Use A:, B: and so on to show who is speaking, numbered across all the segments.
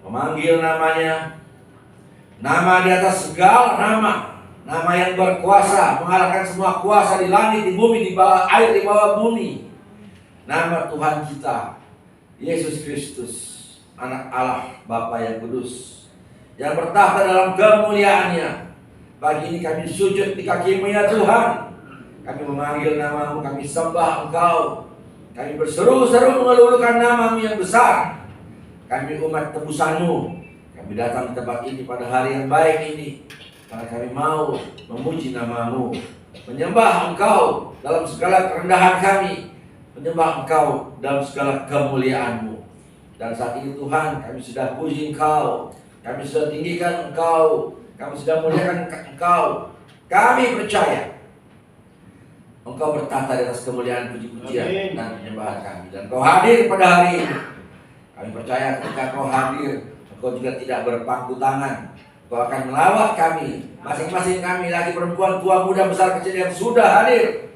A: memanggil namanya, nama di atas segala nama, nama yang berkuasa, mengalahkan semua kuasa di langit, di bumi, di bawah air, di bawah bumi. Nama Tuhan kita, Yesus Kristus, Anak Allah, Bapa yang kudus, yang bertahta dalam kemuliaannya. Pagi ini kami sujud di kaki-Mu ya Tuhan. Kami memanggil nama-Mu, kami sembah Engkau. Kami berseru-seru mengelulukan nama-Mu yang besar. Kami umat tebusan-Mu. Kami datang ke tempat ini pada hari yang baik ini karena kami mau memuji nama-Mu, menyembah Engkau dalam segala kerendahan kami, menyembah Engkau dalam segala kemuliaan-Mu. Dan saat ini Tuhan, kami sudah puji Engkau, kami sudah tinggikan Engkau, kami sudah muliakan Engkau. Kami percaya Engkau bertahta di atas kemuliaan, puji-pujian dan penyembahan kami. Dan Kau hadir pada hari ini. Kami percaya ketika Kau hadir, Engkau juga tidak berpangku tangan. Kau akan melawat kami, masing-masing kami, laki perempuan, tua muda besar kecil yang sudah hadir.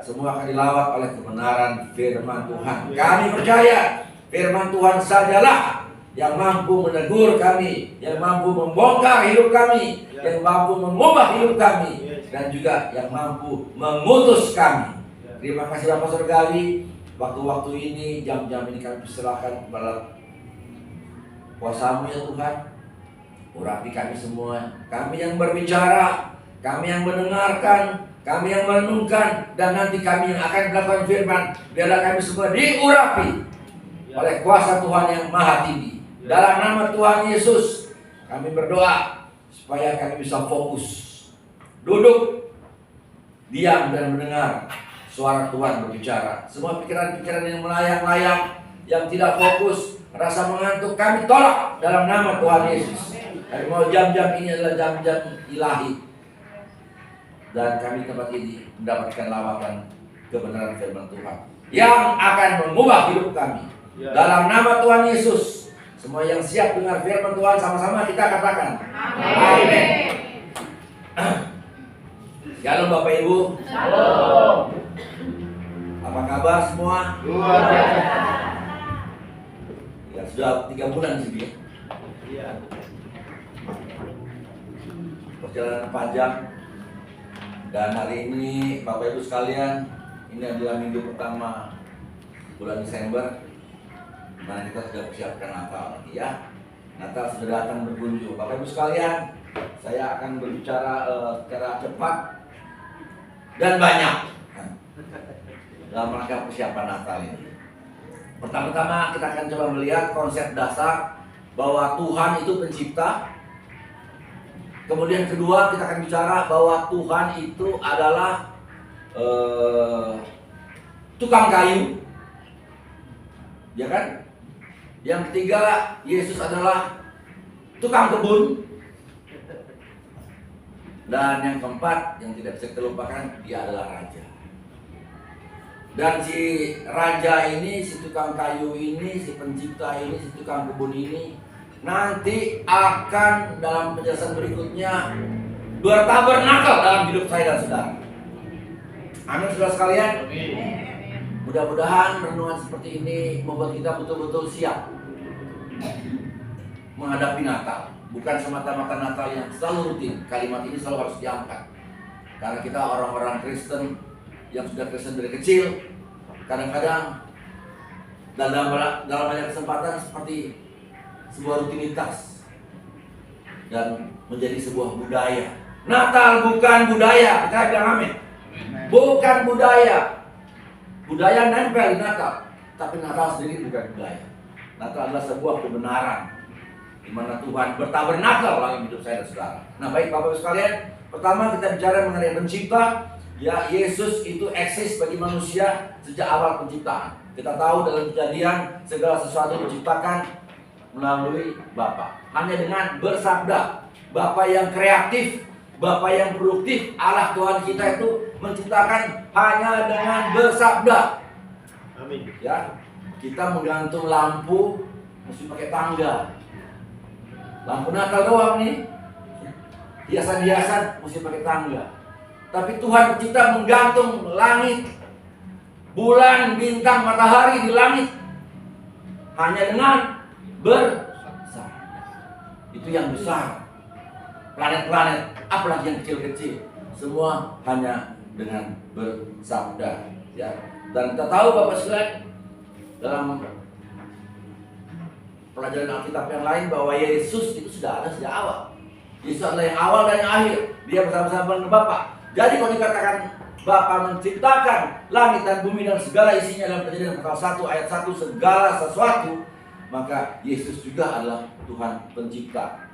A: Semua akan dilawat oleh kebenaran firman Tuhan. Kami percaya firman Tuhan sajalah yang mampu menegur kami, yang mampu membongkar hidup kami, yang mampu mengubah hidup kami, dan juga yang mampu mengutus kami. Terima kasih Bapak Surgawi. Waktu-waktu ini, jam-jam ini kami persilahkan kepada kuasa-Mu ya Tuhan. Urapi kami semua, kami yang berbicara, kami yang mendengarkan, kami yang merenungkan, dan nanti kami yang akan melakukan firman. Biarlah kami semua diurapi oleh kuasa Tuhan yang maha tinggi. Dalam nama Tuhan Yesus, kami berdoa supaya kami bisa fokus, duduk, diam dan mendengar suara Tuhan berbicara. Semua pikiran-pikiran yang melayang-layang, yang tidak fokus, rasa mengantuk, kami tolak dalam nama Tuhan Yesus. Kami mau jam-jam ini adalah jam-jam ilahi, dan kami tempat ini mendapatkan lawatan kebenaran firman Tuhan yang akan mengubah hidup kami. Dalam nama Tuhan Yesus, semua yang siap dengar firman Tuhan sama-sama kita katakan amin. Shalom Bapak Ibu.
B: Shalom.
A: Apa kabar semua?
B: Luar biasa.
A: Ya, sudah 3 bulan sih.
B: Iya.
A: Perjalanan panjang. Dan hari ini Bapak Ibu sekalian, ini adalah minggu pertama bulan Desember, mana kita sudah persiapkan Natal ya. Natal sudah datang berkunjung. Bapak Ibu sekalian, saya akan berbicara secara cepat dan banyak dalam rangka persiapan Natal ini. Pertama-tama kita akan coba melihat konsep dasar bahwa Tuhan itu pencipta. Kemudian kedua kita akan bicara bahwa Tuhan itu adalah tukang kayu, ya kan? Yang ketiga, Yesus adalah tukang kebun. Dan yang keempat, yang tidak bisa terlupakan, dia adalah raja. Dan si raja ini, si tukang kayu ini, si pencipta ini, si tukang kebun ini nanti akan dalam penjelasan berikutnya bertabernakel dalam hidup saya dan saudara. Amin saudara sekalian. Mudah-mudahan renungan seperti ini membuat kita betul-betul siap menghadapi Natal. Bukan semata-mata Natal yang selalu rutin. Kalimat ini selalu harus diangkat. Karena kita orang-orang Kristen yang sudah Kristen dari kecil, kadang-kadang dalam banyak kesempatan seperti sebuah rutinitas dan menjadi sebuah budaya. Natal bukan budaya. Kita bilang amin. Bukan budaya. Budaya nempel di Natal, tapi Natal sendiri bukan budaya. Natal adalah sebuah kebenaran di mana Tuhan bertabernakel dalam hidup saya dan saudara. Nah, baik Bapak Ibu sekalian, pertama kita bicara mengenai pencipta. Ya, Yesus itu eksis bagi manusia sejak awal penciptaan. Kita tahu dalam Kejadian segala sesuatu diciptakan melalui Bapa. Hanya dengan bersabda. Bapa yang kreatif, Bapa yang produktif, Allah Tuhan kita itu menciptakan hanya dengan bersabda.
B: Amin.
A: Ya, kita menggantung lampu mesti pakai tangga. Lampu Natal doang nih, hiasan-hiasan mesti pakai tangga. Tapi Tuhan pencipta menggantung langit, bulan, bintang, matahari di langit hanya dengan bersabda. Itu yang besar. Planet-planet, apalagi yang kecil-kecil, semua hanya dengan bersabda. Ya. Dan kita tahu Bapak sekalian, dalam pelajaran Alkitab yang lain bahwa Yesus itu sudah ada sejak awal. Yesus adalah yang awal dan yang akhir. Dia bersama-sama dengan Bapa. Jadi kalau dikatakan Bapa menciptakan langit dan bumi dan segala isinya dalam Kejadian pasal 1 ayat 1 segala sesuatu, maka Yesus juga adalah Tuhan pencipta.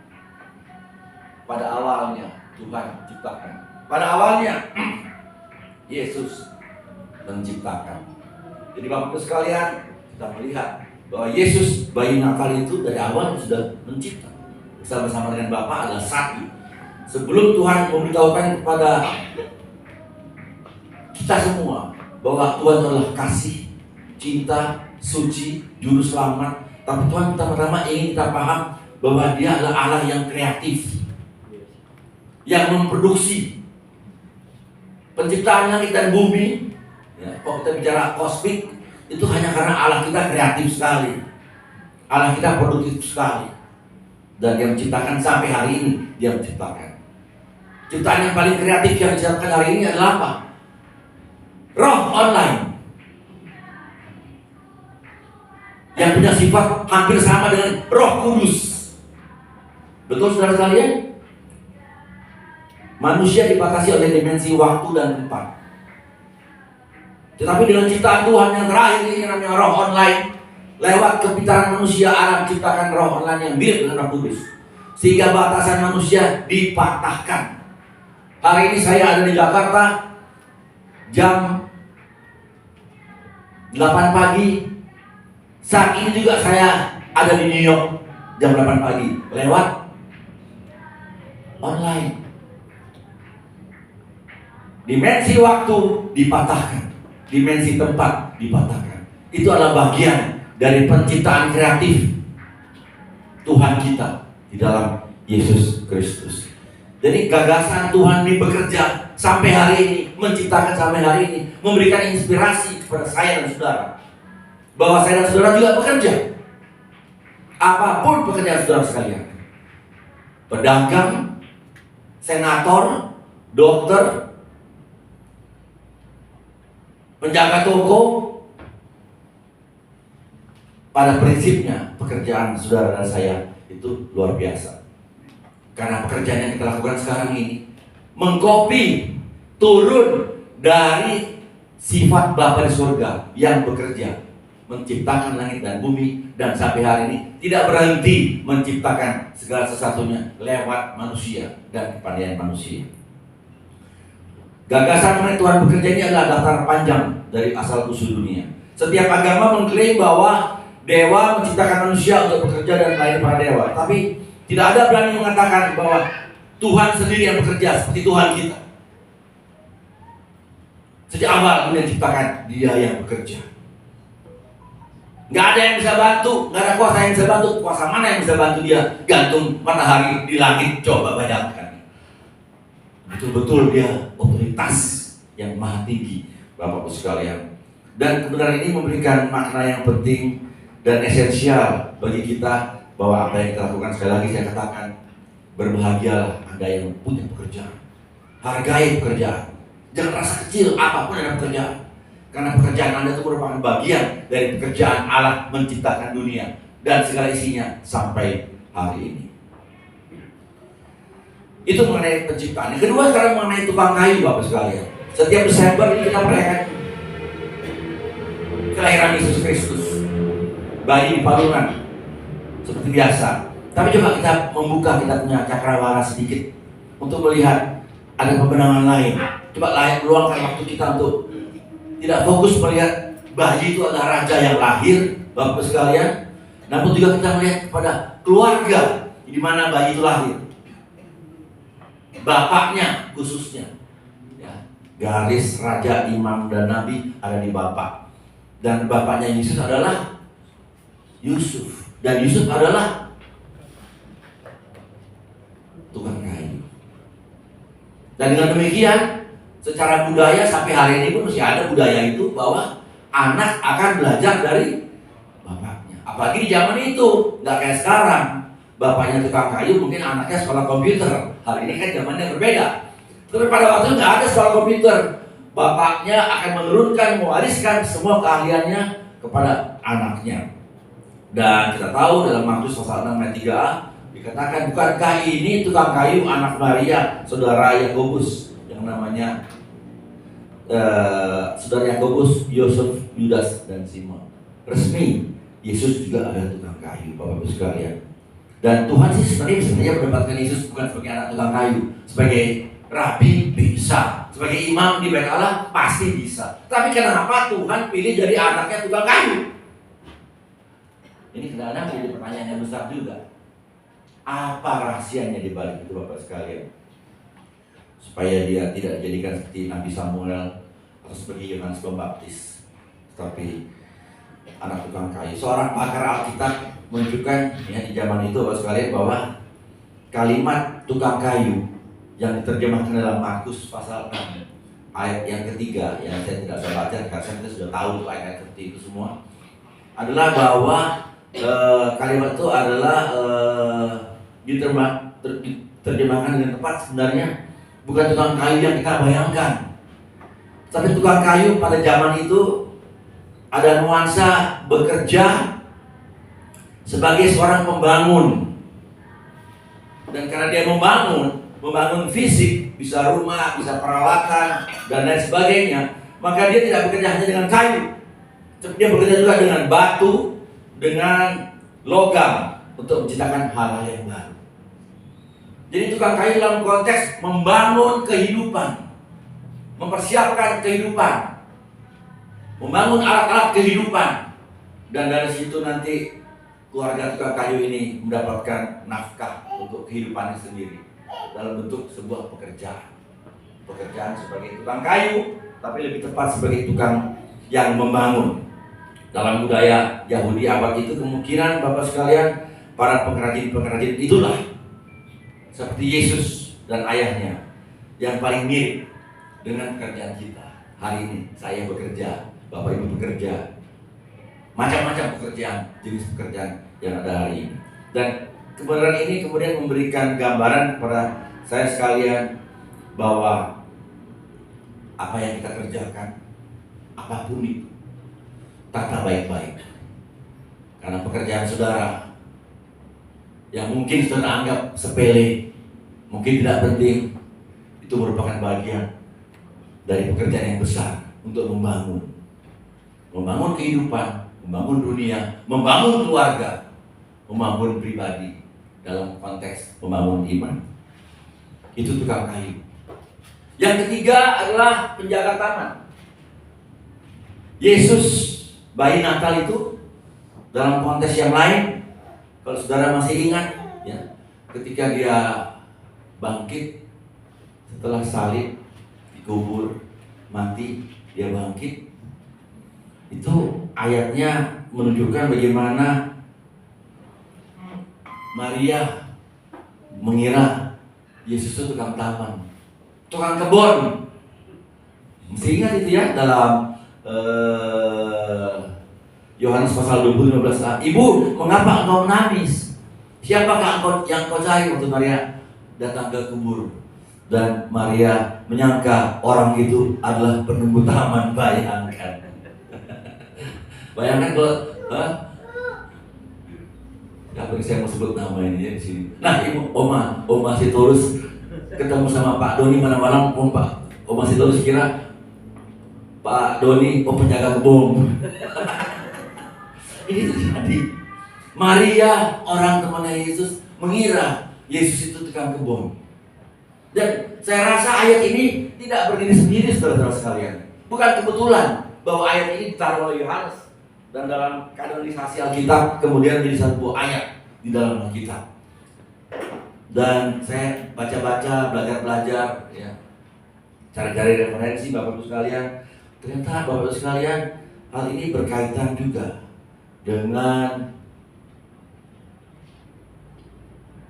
A: Pada awalnya Tuhan menciptakan. Pada awalnya Yesus menciptakan. Jadi Bapak Ibu sekalian, kita melihat bahwa Yesus bayi Natal itu dari awal sudah mencipta. Bersama-sama dengan Bapa adalah satu. Sebelum Tuhan memberitahukan kepada kita semua bahwa Tuhan adalah kasih, cinta, suci, juru selamat, tapi Tuhan pertama-tama ingin kita paham bahwa Dia adalah Allah yang kreatif, yang memproduksi penciptaan langit dan bumi. Ya, kalau kita bicara kosmik, itu hanya karena Allah kita kreatif sekali, Allah kita produktif sekali, dan Dia menciptakan sampai hari ini. Dia menciptakan ciptaan yang paling kreatif yang diciptakan hari ini adalah apa? Roh online yang punya sifat hampir sama dengan Roh Kudus. Betul saudara sekalian? Manusia dibatasi oleh dimensi waktu dan tempat. Tetapi dengan ciptaan Tuhan yang terakhir ini yang namanya Roh online, lewat kepintaran manusia Allah menciptakan Roh online yang mirip dengan Roh Kudus, sehingga batasan manusia dipatahkan. Hari ini saya ada di Jakarta jam 8 pagi. Saat ini juga saya ada di New York jam 8 pagi lewat online. Dimensi waktu dipatahkan, dimensi tempat dipatahkan. Itu adalah bagian dari penciptaan kreatif Tuhan kita di dalam Yesus Kristus. Jadi gagasan Tuhan ini bekerja sampai hari ini, menciptakan sampai hari ini, memberikan inspirasi kepada saya dan saudara, bahwa saya dan saudara juga bekerja. Apapun pekerjaan saudara sekalian, pedagang, senator, dokter, penjaga toko, pada prinsipnya pekerjaan saudara dan saya itu luar biasa. Karena pekerjaan yang kita lakukan sekarang ini mengkopi turun dari sifat Bapa di surga yang bekerja, menciptakan langit dan bumi, dan sampai hari ini tidak berhenti menciptakan segala sesuatunya lewat manusia dan kepandaian manusia. Gagasan mengenai Tuhan bekerja ini adalah daftar panjang dari asal usul dunia. Setiap agama mengklaim bahwa dewa menciptakan manusia untuk bekerja dan melayani para dewa, tapi tidak ada berani mengatakan bahwa Tuhan sendiri yang bekerja seperti Tuhan kita. Sejak awal Dia ciptakan, Dia yang bekerja. Nggak ada yang bisa bantu, nggak ada kuasa yang bisa bantu. Kuasa mana yang bisa bantu Dia? Gantung matahari di langit, coba bayangkan. Betul-betul Dia otoritas yang maha tinggi, Bapak-Ibu sekalian. Dan kebenaran ini memberikan makna yang penting dan esensial bagi kita, bahwa apa yang kita lakukan, sekali lagi saya katakan, berbahagialah Anda yang punya pekerjaan. Hargai pekerjaan. Jangan rasa kecil apapun yang pekerjaan, karena pekerjaan Anda itu merupakan bagian dari pekerjaan Allah menciptakan dunia dan segala isinya sampai hari ini. Itu mengenai penciptaan. Yang kedua sekarang mengenai tukang kayu, Bapak sekalian. Setiap Desember ini kita merayakan kelahiran Yesus Kristus, bayi di palungan seperti biasa. Tapi coba kita membuka, kita punya cakrawala sedikit untuk melihat ada pembenangan lain. Coba luangkan waktu kita untuk tidak fokus melihat bayi itu adalah raja yang lahir, Bapak sekalian, namun juga kita melihat kepada keluarga di mana bayi itu lahir. Bapaknya khususnya, ya, garis raja, imam, dan nabi ada di bapak. Dan bapaknya Yesus adalah Yusuf, dan Yusuf adalah tukang kayu. Dan dengan demikian, secara budaya sampai hari ini pun masih ada budaya itu bahwa anak akan belajar dari bapaknya. Apalagi di zaman itu, nggak kayak sekarang. bapaknya tukang kayu, mungkin anaknya sekolah komputer. Hari ini kan zamannya berbeda. Tapi pada waktu itu nggak ada sekolah komputer. Bapaknya akan menurunkan, mewariskan semua keahliannya kepada anaknya. Dan kita tahu dalam Matius pasal 6 ayat 3a dikatakan, bukankah ini tukang kayu anak Maria, saudara Yakobus yang namanya saudara Yakobus, Yosef, Yudas, dan Simon. Resmi Yesus juga ada tukang kayu, Bapak-Ibu sekalian. Dan Tuhan sih sebenarnya mendapatkan Yesus bukan sebagai anak tukang kayu, sebagai rabi bisa, sebagai imam di Bait Allah pasti bisa. Tapi kenapa Tuhan pilih jadi anaknya tukang kayu? Ini kadang-kadang menjadi pertanyaan yang besar juga. Apa rahasianya di balik itu, Bapak sekalian? Supaya dia tidak dijadikan seperti Nabi Samuel atau seperti Yohanes Pembaptis, tapi anak tukang kayu. Seorang pakar Alkitab menunjukkan ya di zaman itu, Bapak sekalian, bahwa kalimat tukang kayu yang diterjemahkan dalam Markus pasal 6 ayat yang ketiga, yang saya tidak usah baca karena kita sudah tahu ayat seperti itu semua, adalah bahwa kalimat itu adalah diterjemahkan dengan tepat. Sebenarnya bukan tukang kayu yang kita bayangkan, tapi tukang kayu pada zaman itu ada nuansa bekerja sebagai seorang pembangun. Dan karena dia membangun fisik, bisa rumah, bisa peralatan, dan lain sebagainya, maka dia tidak bekerja hanya dengan kayu, dia bekerja juga dengan batu, dengan logam untuk menciptakan hal-hal yang baru. Jadi tukang kayu dalam konteks membangun kehidupan, mempersiapkan kehidupan, membangun alat-alat kehidupan, dan dari situ nanti keluarga tukang kayu ini mendapatkan nafkah untuk kehidupannya sendiri dalam bentuk sebuah pekerjaan sebagai tukang kayu, tapi lebih tepat sebagai tukang yang membangun. Dalam budaya Yahudi abad itu kemungkinan, Bapak sekalian, para pengrajin-pengrajin itulah seperti Yesus dan ayahnya yang paling mirip dengan pekerjaan kita. Hari ini saya bekerja, Bapak Ibu bekerja, macam-macam pekerjaan, jenis pekerjaan yang ada hari ini. Dan kebenaran ini kemudian memberikan gambaran kepada saya sekalian bahwa apa yang kita kerjakan, apapun itu, tata baik-baik. Karena pekerjaan saudara yang mungkin saudara anggap sepele, mungkin tidak penting, itu merupakan bagian dari pekerjaan yang besar untuk membangun kehidupan, membangun dunia, membangun keluarga, membangun pribadi dalam konteks membangun iman. Itu tukang kayu. Yang ketiga adalah penjaga taman. Yesus bayi Natal itu dalam konteks yang lain, kalau saudara masih ingat ya, ketika dia bangkit setelah salib, dikubur, mati, dia bangkit. Itu ayatnya menunjukkan bagaimana Maria mengira Yesus itu tukang taman, tukang kebun. Mesti ingat itu ya, dalam Yohanes pasal 20:15. Ibu, mengapa engkau menangis? Siapakah engkau yang kau cari? Waktu Maria datang ke kubur, dan Maria menyangka orang itu adalah penunggu taman. Bayangkan, bayangkan kalau, nggak boleh saya mau sebut nama ini ya di sini. Nah, ibu, Oma Sitorus ketemu sama Pak Doni malam-malam, Oma Sitorus kira Pak Doni penjaga kebun. Ini terjadi. Maria, orang temannya Yesus, mengira Yesus itu tukang kebun. Dan saya rasa ayat ini tidak berdiri sendiri, saudara-saudara sekalian. Bukan kebetulan bahwa ayat ini ditaruh oleh Yohanes dan dalam kanonisasi Alkitab kemudian menjadi satu buah ayat di dalam Alkitab. Dan saya baca-baca, belajar-belajar, ya, cari-cari referensi, Bapak-Ibu sekalian. Ternyata Bapak-Ibu sekalian, hal ini berkaitan juga dengan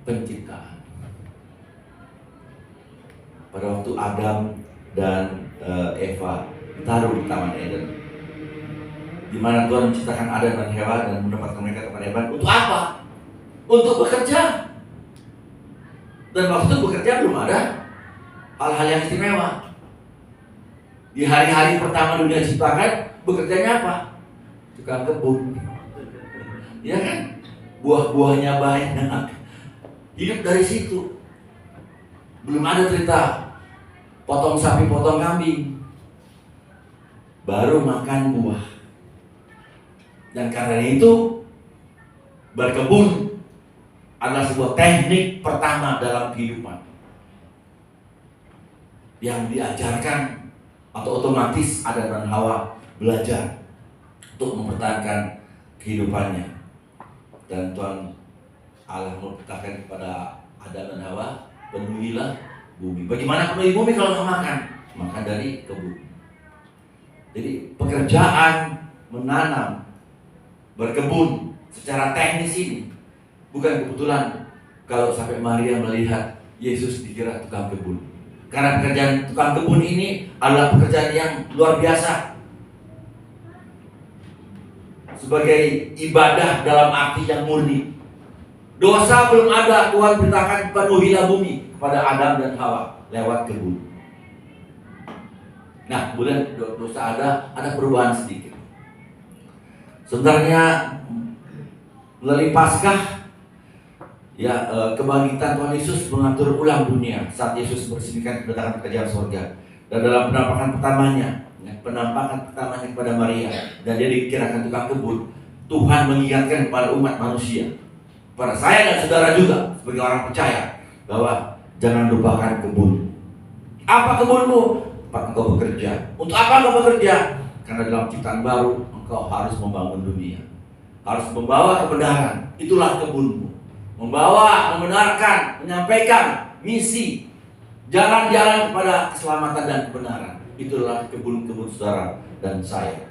A: penciptaan. Pada waktu Adam dan Eva ditaruh di Taman Eden, di mana Tuhan menciptakan Adam dan Hawa dan menempatkan mereka Taman Eden. Untuk apa? untuk bekerja. Dan waktu itu bekerja belum ada hal-hal yang istimewa. Di hari-hari pertama dunia diciptakan, bekerjanya apa? Tukang kebun. Ya kan? Buah-buahnya banyak. Hidup dari situ. Belum ada cerita potong sapi, potong kambing. Baru makan buah. Dan karena itu, berkebun adalah sebuah teknik pertama dalam kehidupan yang diajarkan atau otomatis Adam dan Hawa belajar untuk mempertahankan kehidupannya. Dan Tuhan Allah memerintahkan kepada Adam dan Hawa, penuhilah bumi. Bagaimana penuhi bumi kalau nggak makan? Makan dari kebun. Jadi pekerjaan menanam, berkebun secara teknis ini bukan kebetulan kalau sampai Maria melihat Yesus dikira tukang kebun. Karena pekerjaan tukang kebun ini adalah pekerjaan yang luar biasa. Sebagai ibadah dalam arti yang murni. Dosa belum ada, Tuhan perintahkan penuhilah bumi kepada Adam dan Hawa lewat kebun. Nah, kemudian dosa ada perubahan sedikit. Sebenarnya melalui Paskah, kebangkitan Tuhan Yesus mengatur ulang dunia saat Yesus meresmikan kedatangan kerajaan surga. Dan dalam penampakan pertamanya kepada Maria, dan dia dikirakan tukang kebun, Tuhan mengingatkan kepada umat manusia, pada saya dan saudara juga sebagai orang percaya, bahwa jangan lupakan kebun. Apa kebunmu? Tempat engkau bekerja. Untuk apa engkau bekerja? Karena dalam ciptaan baru engkau harus membangun dunia, harus membawa kebenaran. Itulah kebunmu. Membawa, membenarkan, menyampaikan misi, jalan-jalan kepada keselamatan dan kebenaran. Itulah kebun-kebun saudara dan saya.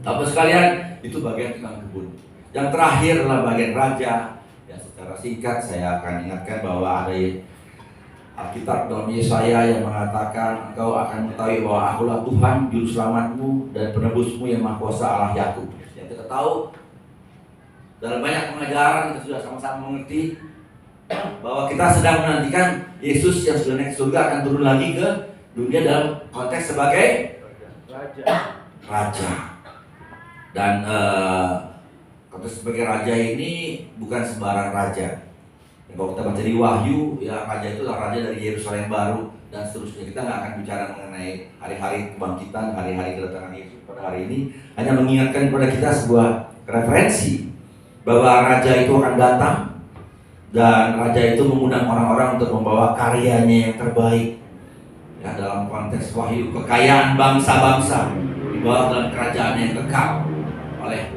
A: Bapak sekalian, itu bagian tukang kebun. Yang terakhir adalah bagian raja. Ya, secara singkat saya akan ingatkan bahwa ada Alkitab dalam Yesaya yang mengatakan, engkau akan mengetahui bahwa akulah Tuhan juru selamatmu dan penebusmu yang maha kuasa Allah Yakub. Yang kita tahu dalam banyak pengajaran kita sudah sama-sama mengerti bahwa kita sedang menantikan Yesus yang sudah naik ke surga akan turun lagi ke dunia dalam konteks sebagai raja. Dan konteks sebagai raja ini bukan sembarang raja. Kalau kita baca di Wahyu, ya raja itu adalah raja dari Yerusalem baru dan seterusnya. Kita nggak akan bicara mengenai hari-hari kebangkitan, hari-hari kedatangan Yesus pada hari ini. Hanya mengingatkan kepada kita sebuah referensi bahwa raja itu akan datang dan raja itu mengundang orang-orang untuk membawa karyanya yang terbaik. Ya, dalam konteks Wahyu, kekayaan bangsa-bangsa dibawa dalam kerajaan yang kekal oleh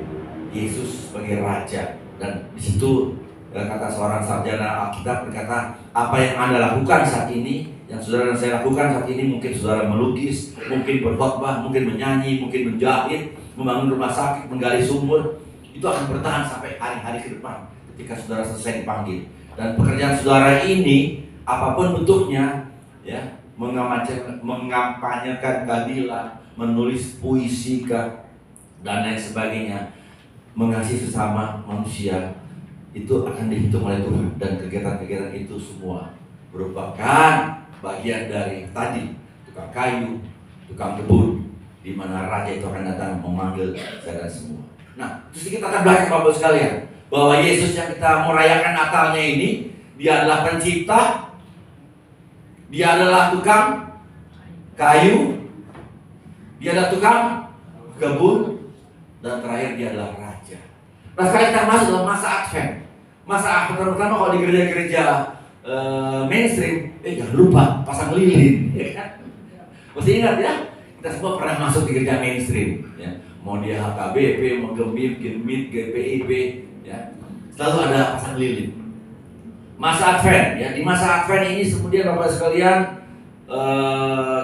A: Yesus sebagai raja. Dan di situ kata seorang sarjana Alkitab berkata, apa yang Anda lakukan saat ini, yang saudara dan saya lakukan saat ini, mungkin saudara melukis, mungkin berkhotbah, mungkin menyanyi, mungkin menjahit, membangun rumah sakit, menggali sumur, itu akan bertahan sampai hari-hari ke depan ketika saudara selesai dipanggil. Dan pekerjaan saudara ini, apapun bentuknya, ya, mengampanyekan keadilan, menulis puisi dan lain sebagainya, mengasihi sesama manusia, itu akan dihitung oleh Tuhan. Dan kegiatan-kegiatan itu semua merupakan bagian dari tadi tukang kayu, tukang kebun, di mana raja itu akan datang memanggil saya dan semua. Nah, terus kita akan belajar Bapak sekalian bahwa Yesus yang kita merayakan Natalnya ini, dia adalah pencipta, dia adalah tukang kayu, dia adalah tukang kebun, dan terakhir dia adalah raja. Nah, sekarang kita masuk dalam masa Advent. Masa Advent pertama kalau di gereja-gereja mainstream, jangan lupa pasang lilin, ya kan? Mesti ingat ya, kita semua pernah masuk di gereja mainstream, ya. Mau dia HKBP, mau Gemit, GPIB, ya, selalu ada pasang lilin. Masa Advent, ya, di masa Advent ini kemudian Bapak sekalian,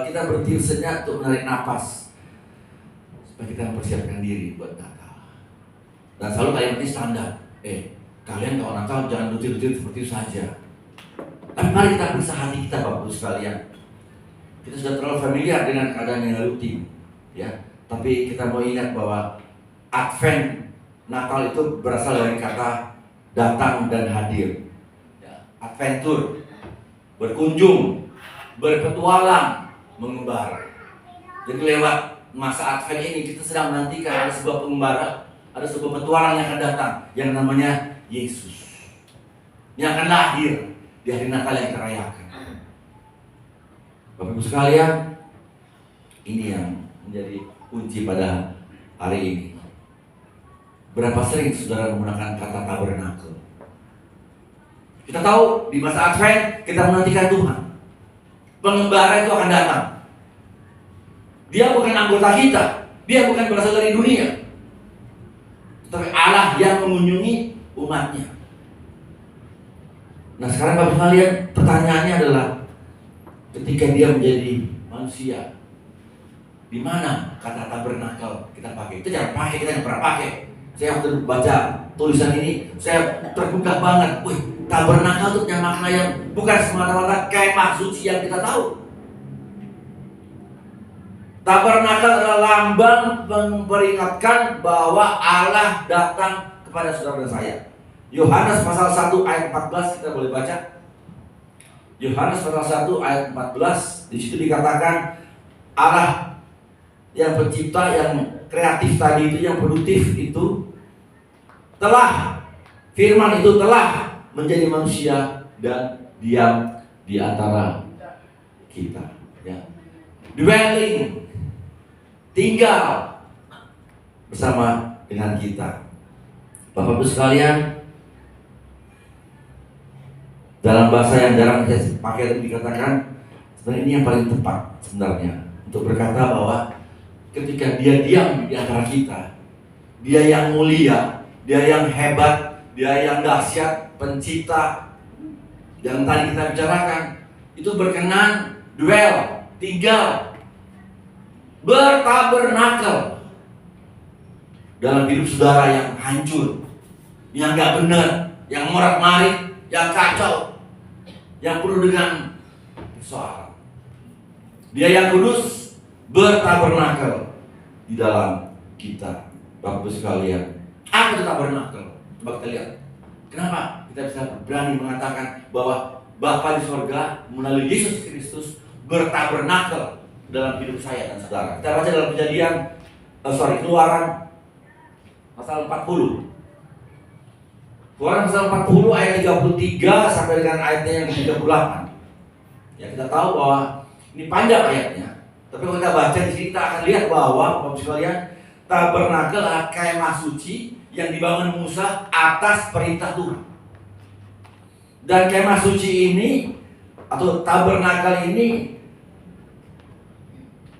A: kita berhenti sejenak untuk menarik nafas supaya kita mempersiapkan diri buat Natal. Dan selalu kalimat ini standar, kalian kalau Natal jangan rutin-rutin seperti itu saja. Tapi mari kita periksa hati kita Bapak sekalian. Kita sudah terlalu familiar dengan keadaan yang rutin, ya. Tapi kita mau ingat bahwa Advent, Natal itu berasal dari kata datang dan hadir. Ya, adventure, berkunjung, berpetualang, mengembara. Jadi lewat masa Advent ini kita sedang menantikan ada sebuah pengembara, ada sebuah petualang yang akan datang yang namanya Yesus. Yang akan lahir di hari Natal yang kita rayakan. Bapak Ibu sekalian, ini yang menjadi kunci pada hari ini. Berapa sering saudara menggunakan kata tabernakel? Kita tahu di masa Advent kita menantikan Tuhan. Pengembara itu akan datang. Dia bukan anggota kita, dia bukan berasal dari dunia, tetapi Allah yang mengunjungi umatnya. Nah sekarang Bapak sekalian, pertanyaannya adalah ketika dia menjadi manusia, di mana kata tabernakel kita pakai? Kita jangan pakai, kita jangan pernah pakai. Saya waktu baca tulisan ini, saya tergugah banget. Wih, tabernakel itu punya makna yang bukan semata-mata kemah suci yang kita tahu. Tabernakel adalah lambang memperingatkan bahwa Allah datang kepada saudara dan saya. Yohanes pasal 1 ayat 14 kita boleh baca. Yohanes pasal 1 ayat 14, di situ dikatakan Allah yang pencipta, yang kreatif tadi itu, yang produktif itu, telah, firman itu telah menjadi manusia dan diam di antara kita. Ya. Dwelling, tinggal bersama dengan kita. Bapak Ibu sekalian, dalam bahasa yang jarang saya pakai itu dikatakan, sebenarnya ini yang paling tepat sebenarnya untuk berkata bahwa ketika dia diam di antara kita, dia yang mulia, dia yang hebat, dia yang dahsyat, pencipta yang tadi kita bicarakan, itu berkenan dwell, tinggal, bertabernakel dalam hidup saudara yang hancur, yang gak benar, yang morat-marit, yang kacau, yang penuh dengan persoalan. Dia yang kudus bertabernakel di dalam kita. Bapak-Ibu sekalian, apa itu tabernakel? Coba kita lihat. Kenapa kita bisa berani mengatakan bahwa Bapa di sorga melalui Yesus Kristus bertabernakel dalam hidup saya dan saudara? Kita baca dalam Keluaran pasal 40. Keluaran pasal 40 ayat 33 sampai dengan ayatnya yang 38. Ya, kita tahu bahwa ini panjang ayatnya. Tapi kalau kita baca di sini kita akan lihat bahwa Bapak sekalian, tabernakel adalah kemah suci yang dibangun Musa atas perintah Tuhan. Dan kemah suci ini atau tabernakel ini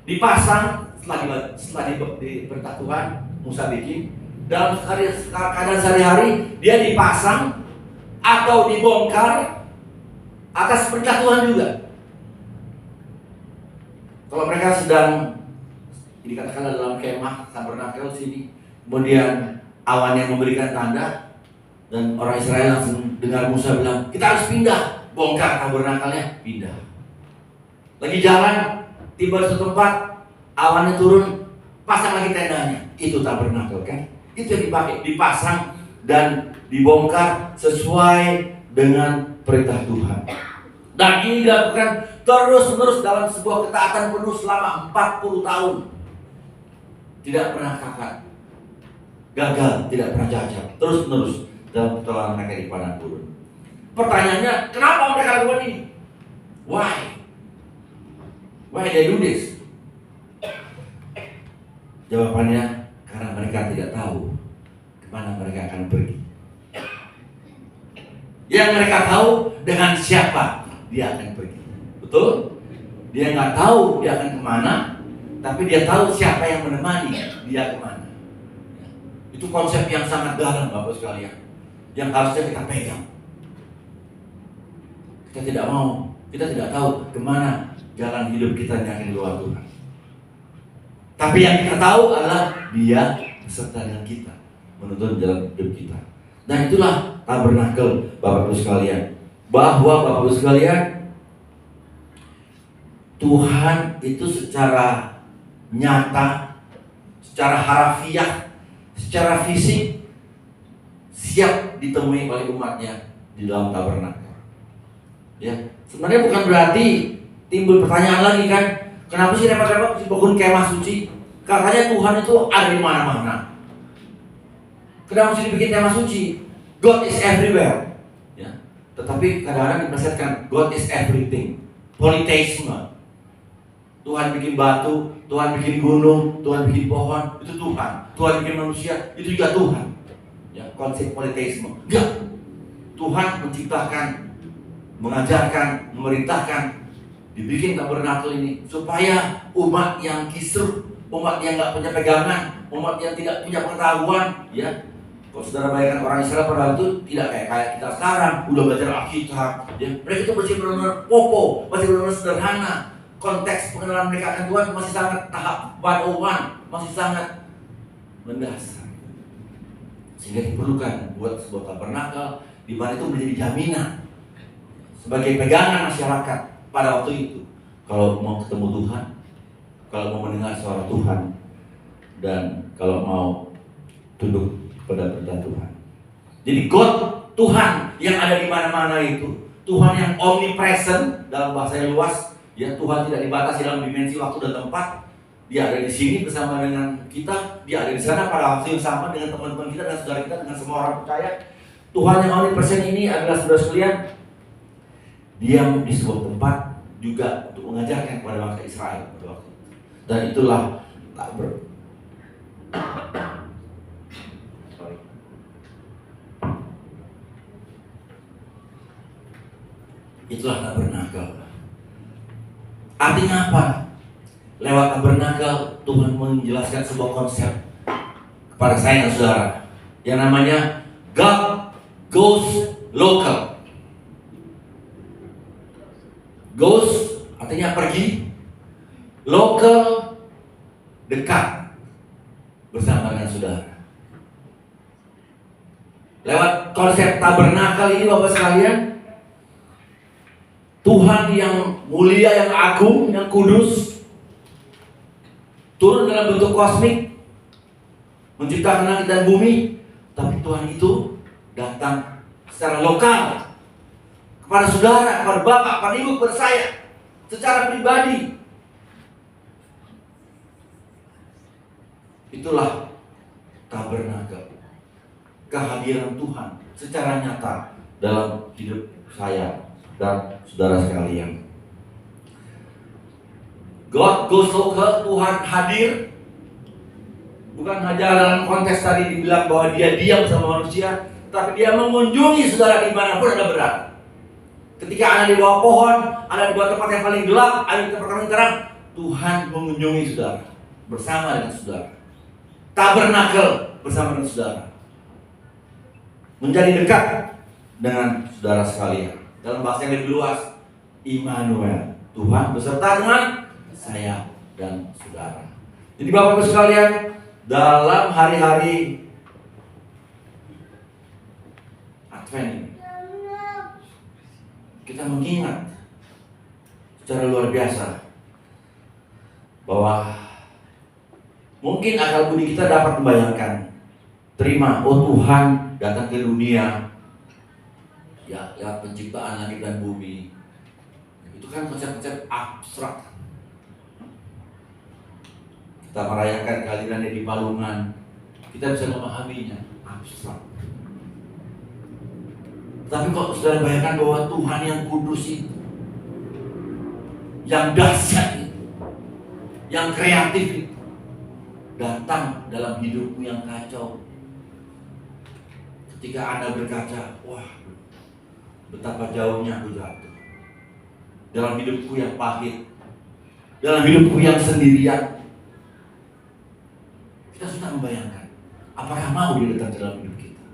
A: dipasang setelah diperintah Tuhan, Musa bikin. Dalam keadaan sehari-hari dia dipasang atau dibongkar atas perintah Tuhan juga. Kalau mereka sedang dikatakan dalam kemah tabernakel sini, kemudian awan yang memberikan tanda, dan orang Israel langsung dengar Musa bilang, kita harus pindah, bongkar tabernakelnya, pindah. Lagi jalan, tiba di suatu tempat, awannya turun, pasang lagi tendanya, itu tabernakel kan? Itu yang dipakai, dipasang dan dibongkar sesuai dengan perintah Tuhan. Dan ini dilakukan terus-menerus dalam sebuah ketaatan penuh selama 40 tahun. Tidak pernah kakak, gagal, tidak pernah cacat, terus-menerus dalam pertolongan mereka di padang gurun. Pertanyaannya, kenapa mereka lakukan ini? Why? Why they do this? Jawabannya, karena mereka tidak tahu kemana mereka akan pergi. Yang mereka tahu dengan siapa dia akan pergi. Betul? Dia nggak tahu dia akan kemana, tapi dia tahu siapa yang menemani dia kemana. Itu konsep yang sangat dalam Bapak sekalian, yang harusnya kita pegang. Kita tidak mau, kita tidak tahu kemana jalan hidup kita yang akan dibawa Tuhan. Tapi yang kita tahu adalah dia beserta dengan kita, menuntun jalan hidup kita. Dan itulah tabernakel Bapak-Ibu sekalian. Bahwa Bapak-Ibu sekalian, Tuhan itu secara nyata, secara harafiah, secara fisik siap ditemui oleh umatnya di dalam tabernakel. Ya, sebenarnya bukan berarti timbul pertanyaan lagi kan, kenapa sih repot-repot bangun kemah suci? Katanya Tuhan itu ada di mana-mana. Kenapa mesti dibikin kemah suci? God is everywhere. Ya, tetapi kadang-kadang dipelesetkan God is everything. Politeisme. Tuhan bikin batu, Tuhan bikin gunung, Tuhan bikin pohon, itu Tuhan. Tuhan bikin manusia, itu juga Tuhan. Ya, konsep politeisme. Enggak. Tuhan menciptakan, mengajarkan, memerintahkan, dibikin tabernakel ini supaya umat yang kisruh, umat yang nggak punya pegangan, umat yang tidak punya pengetahuan, ya. Kalau saudara bayangkan orang Israel pada waktu itu tidak kayak kita sekarang, udah belajar Alkitab, ya. Mereka itu masih benar-benar popo, masih benar-benar sederhana. Konteks pengenalan mereka akan Tuhan masih sangat tahap 101, masih sangat mendasar. Sehingga diperlukan buat sebuah tabernakel di mana itu menjadi jaminan sebagai pegangan masyarakat pada waktu itu. Kalau mau ketemu Tuhan, kalau mau mendengar suara Tuhan, dan kalau mau tunduk kepada perintah Tuhan. Jadi God, Tuhan yang ada di mana-mana itu, Tuhan yang omnipresent dalam bahasa yang luas. Ya, Tuhan tidak dibatasi dalam dimensi waktu dan tempat. Dia ada di sini bersama dengan kita. Dia ada di sana pada waktu yang sama dengan teman-teman kita dan saudara kita, dengan semua orang percaya. Tuhan yang omnipresent ini adalah saudara sekalian, diam di sebuah tempat juga untuk mengajarkan kepada bangsa Israel pada waktu itu. Dan itulah itulah tabernakel. Artinya apa? Lewat tabernakel Tuhan menjelaskan sebuah konsep kepada saya dan saudara yang namanya God goes local. Goes artinya pergi, local dekat bersama dengan saudara. Lewat konsep tabernakel ini Bapak sekalian, Tuhan yang mulia, yang agung, yang kudus turun dalam bentuk kosmik, menciptakan langit dan bumi. Tapi Tuhan itu datang secara lokal kepada saudara, kepada bapak, kepada ibu, kepada saya secara pribadi. Itulah tabernakel, kehadiran Tuhan secara nyata dalam hidup saya dan saudara sekalian. God goes local, Tuhan hadir. Bukan hanya dalam konteks tadi dibilang bahwa dia diam sama manusia, tapi dia mengunjungi saudara dimanapun Anda berada. Ketika Anda di bawah pohon, Anda di bawah tempat yang paling gelap, Anda di tempat yang paling terang, Tuhan mengunjungi saudara bersama dengan saudara. Tabernakel bersama dengan saudara, menjadi dekat dengan saudara sekalian. Dalam bahasa yang lebih luas, Immanuel, Tuhan beserta dengan saya dan saudara. Jadi Bapak-Ibu sekalian, dalam hari-hari Advent ini, kita mengingat secara luar biasa bahwa mungkin akal budi kita dapat membayangkan, terima, oh Tuhan datang ke dunia, ya penciptaan langit dan bumi. Itu kan konsep-konsep abstrak. Kita merayakan kehadirannya di palungan, kita bisa memahaminya, abstrak. Tapi kok sudah bayangkan bahwa Tuhan yang kudus itu, yang dahsyat itu, yang kreatif itu, datang dalam hidupmu yang kacau. Ketika Anda berkaca, wah, betapa jauhnya aku jatuh. Dalam hidupku yang pahit, dalam hidupku yang sendirian, kita sudah membayangkan, apakah mau dia datang dalam hidup kita?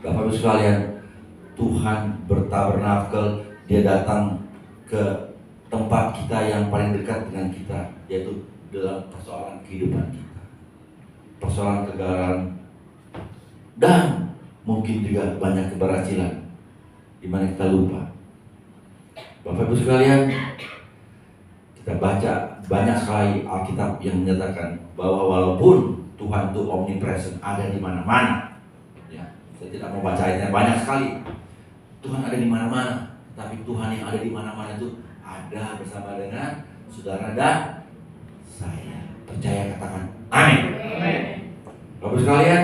A: Bapak-Ibu sekalian, Tuhan bertabernakel, dia datang ke tempat kita yang paling dekat dengan kita, yaitu dalam persoalan kehidupan kita, persoalan kegagalan, dan mungkin juga banyak keberhasilan di mana kita lupa. Bapak-Ibu sekalian, kita baca banyak sekali Alkitab yang menyatakan bahwa walaupun Tuhan itu omnipresent, ada di mana-mana. Ya, saya tidak mau baca ayatnya, banyak sekali. Tuhan ada di mana-mana, tapi Tuhan yang ada di mana-mana itu ada bersama dengan saudara dan saya. Percaya, katakan amin. Bapak sekalian,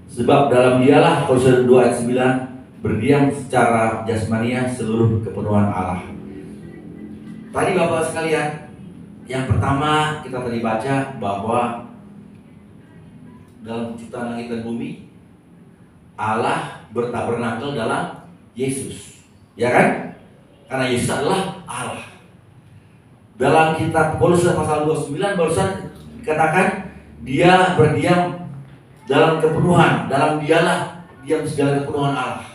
A: sebab dalam Dialah, Kolose 2 ayat 9, berdiam secara jasmania seluruh kepenuhan Allah. Tadi Bapak sekalian, yang pertama kita tadi baca bahwa dalam penciptaan langit dan bumi Allah bertabernakel dalam Yesus, ya kan? Karena Yesus adalah Allah. Dalam kitab Kolose pasal 29 barusan dikatakan dia berdiam dalam kepenuhan, dalam Dialah diam segala kepenuhan Allah.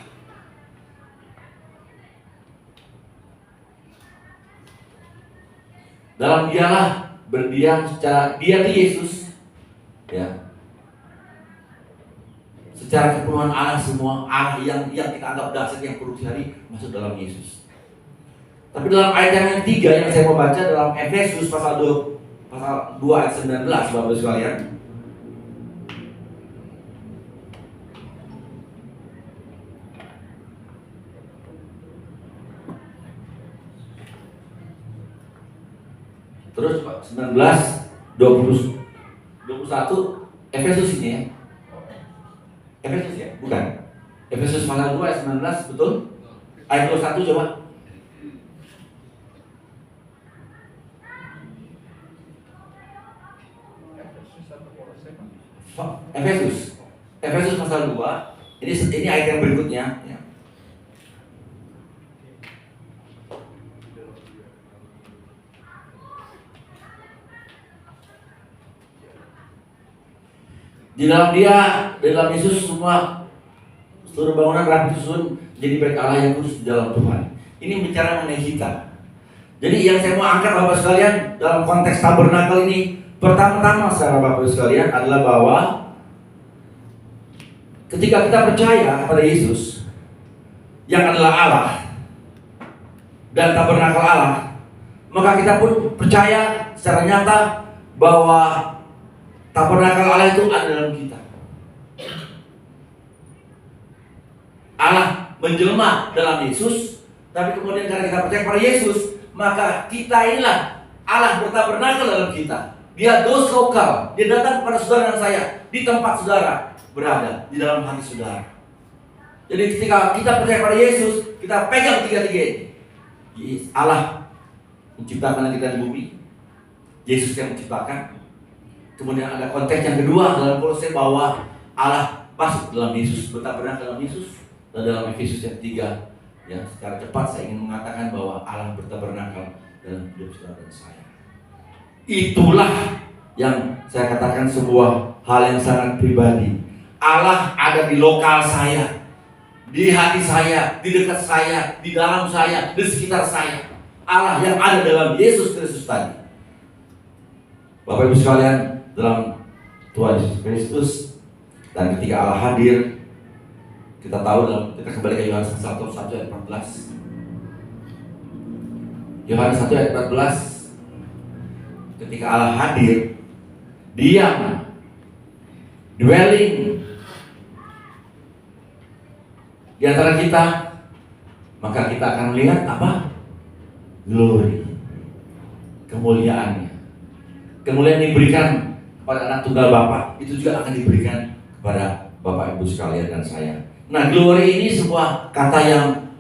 A: Dalam Dialah berdiam secara dia di Yesus, ya. Secara kepenuhan Allah semua, Allah yang kita anggap dasar yang perlu dicari masuk dalam Yesus. Tapi dalam ayat yang ketiga yang saya mau baca dalam Efesus pasal 2 ayat 19, Bapak sekalian. Terus 19, 20, 21 Efesus ini ya. Efesus ya, bukan. Efesus pasal 2 ayat 19, betul? Ayat 21 coba. Efesus pasal 2. Ini ayat yang berikutnya ya. Di dalam dalam Yesus semua seluruh bangunan rapi susun jadi baik Allah yang kudus di dalam Tuhan. Ini bicara mengenai kita. Jadi yang saya mau angkat Bapak sekalian dalam konteks tabernakel ini, pertama-tama secara Bapak sekalian adalah bahwa ketika kita percaya kepada Yesus yang adalah Allah dan tabernakel Allah, maka kita pun percaya secara nyata bahwa tabernakel Allah itu ada dalam kita. Allah menjelma dalam Yesus, tapi kemudian karena kita percaya pada Yesus, maka kita inilah Allah bertabernakel dalam kita. Dia dos lokal, dia datang kepada saudara dan saya di tempat saudara berada, di dalam hati saudara. Jadi ketika kita percaya pada Yesus, kita pegang tiga-tiga ini. Allah menciptakan langit dan bumi, Yesus yang menciptakan. Kemudian ada konteks yang kedua dalam Kolose bahwa Allah masuk dalam Yesus, bertabernakel dalam Yesus. Dan dalam Efesus yang 3, ya, secara cepat saya ingin mengatakan bahwa Allah bertabernakel dalam hidup saudara dan saya. Itulah yang saya katakan sebuah hal yang sangat pribadi. Allah ada di lokal saya, di hati saya, di dekat saya, di dalam saya, di sekitar saya. Allah yang ada dalam Yesus Kristus tadi. Bapak Ibu sekalian, dalam Tuhan Yesus Kristus, dan ketika Allah hadir, kita tahu kita kembali ke Yohanes 1 ayat 14. Yohanes 1 ayat 14, ketika Allah hadir, diam, dwelling di antara kita, maka kita akan melihat apa? Glory, kemuliaannya. Kemuliaan diberikan kepada anak tunggal Bapa, itu juga akan diberikan kepada Bapak Ibu sekalian dan saya. Nah, glory ini sebuah kata yang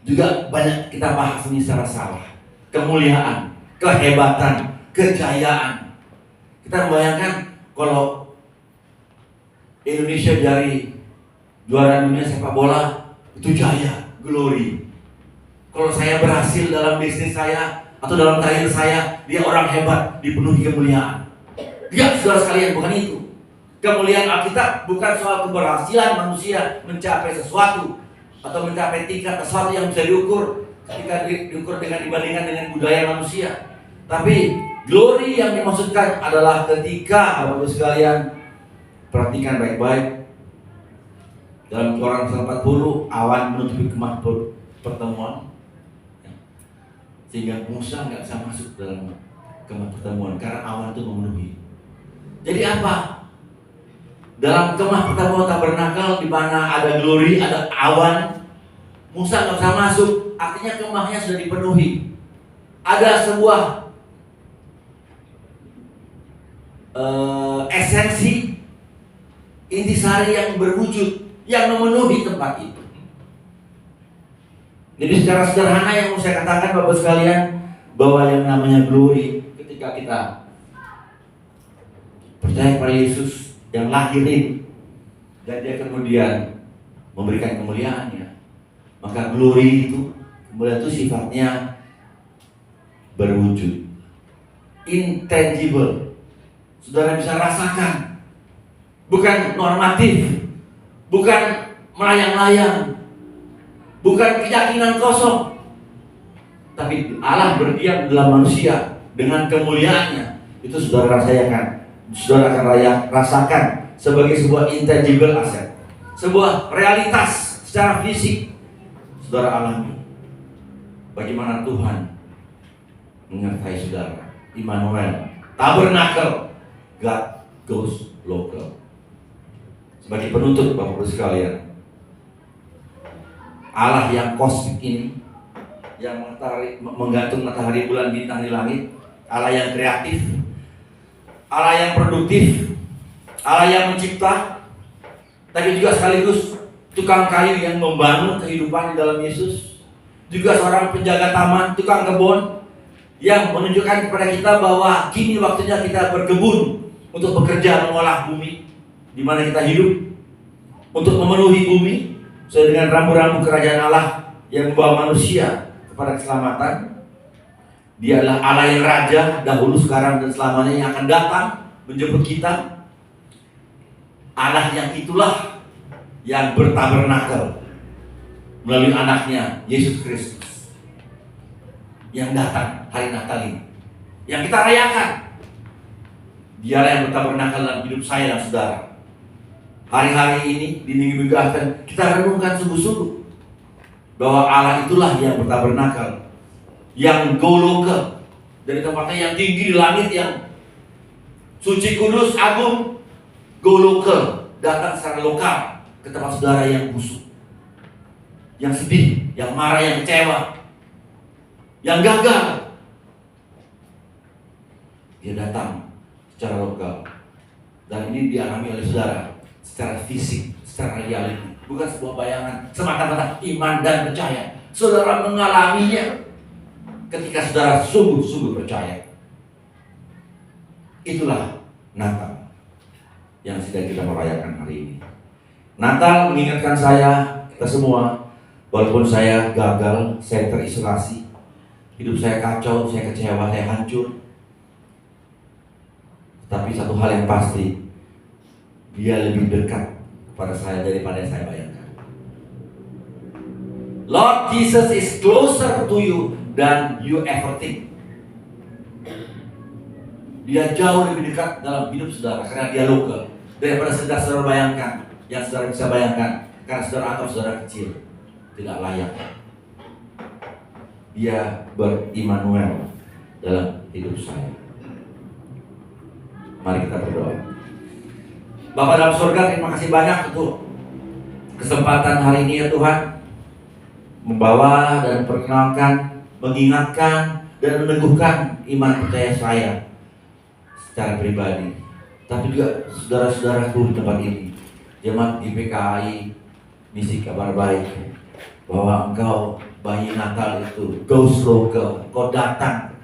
A: juga banyak kita bahas ini secara salah. Kemuliaan, kehebatan, kejayaan. Kita membayangkan kalau Indonesia dari juara dunia sepak bola, itu jaya, glory. Kalau saya berhasil dalam bisnis saya atau dalam karir saya, dia orang hebat, dipenuhi kemuliaan. Dia saudara sekalian, bukan itu. Kemuliaan Alkitab bukan soal keberhasilan manusia mencapai sesuatu atau mencapai tingkat sesuatu yang bisa diukur ketika diukur dibandingkan dengan budaya manusia. Tapi glory yang dimaksudkan adalah ketika Bapak-Ibu sekalian perhatikan baik-baik dalam Keluaran 40, awan menutupi kemah pertemuan sehingga Musa nggak bisa masuk dalam kemah pertemuan karena awan itu memenuhi. Jadi apa? Dalam kemah pertemuan tabernakel di mana ada glory, ada awan, Musa nggak bisa masuk. Artinya kemahnya sudah dipenuhi. Ada sebuah esensi intisari yang berwujud, yang memenuhi tempat itu. Jadi secara sederhana yang mau saya katakan Bapak sekalian, bahwa yang namanya glory ketika kita percaya pada Yesus yang lahirin dan dia kemudian memberikan kemuliaannya, maka glory itu kemuliaan itu sifatnya berwujud, intangible. Saudara bisa rasakan, bukan normatif, bukan melayang-layang, bukan keyakinan kosong, tapi Allah berdiam dalam manusia dengan kemuliaannya. Itu saudara akan rasakan sebagai sebuah intangible asset, sebuah realitas secara fisik. Saudara alami bagaimana Tuhan menyertai saudara. Immanuel, tabernakel, God goes local. Sebagai penutup Bapak-Ibu sekalian, Allah yang kosmik ini, yang menggantung matahari, bulan, bintang di langit, Allah yang kreatif, Allah yang produktif, Allah yang mencipta, tapi juga sekaligus tukang kayu yang membangun kehidupan di dalam Yesus, juga seorang penjaga taman, tukang kebun, yang menunjukkan kepada kita bahwa kini waktunya kita berkebun untuk bekerja mengolah bumi di mana kita hidup, untuk memenuhi bumi sesuai dengan rambu-rambu kerajaan Allah yang membawa manusia kepada keselamatan. Dia adalah Allah yang raja dahulu, sekarang, dan selamanya, yang akan datang menjemput kita. Allah yang itulah yang bertabernakel melalui anaknya Yesus Kristus yang datang hari Natal ini, yang kita rayakan. Dialah yang bertabernakel dalam hidup saya dan saudara. Hari-hari ini, di minggu-minggu akan kita renungkan sungguh-sungguh bahwa Allah itulah yang bertabernakel, yang go local, dari tempatnya yang tinggi di langit, yang suci, kudus, agung, go local, datang secara lokal ke tempat saudara yang busuk, yang sedih, yang marah, yang kecewa, yang gagal. Dia datang secara lokal, dan ini dialami oleh saudara secara fisik, secara reality, bukan sebuah bayangan semata-mata iman dan percaya. Saudara mengalaminya ketika saudara sungguh-sungguh percaya. Itulah Natal yang sedang kita merayakan hari ini. Natal mengingatkan saya, kita semua, walaupun saya gagal, saya terisolasi, hidup saya kacau, saya kecewa, saya hancur, tapi satu hal yang pasti, Dia lebih dekat kepada saya daripada yang saya bayangkan. Lord Jesus is closer to you than you ever think. Dia jauh lebih dekat dalam hidup saudara karena dia lokal daripada saudara bayangkan, yang saudara bisa bayangkan, karena saudara anggap saudara kecil, tidak layak. Dia ber-Immanuel dalam hidup saya. Mari kita berdoa. Bapa dalam surga, terima kasih banyak untuk kesempatan hari ini ya Tuhan, membawa dan perkenalkan, mengingatkan dan meneguhkan iman percaya saya secara pribadi, tapi juga saudara-saudaraku di tempat ini, jemaat di PKI Misi Kabar Baik, bahwa Engkau bayi Natal itu goes local, Kau datang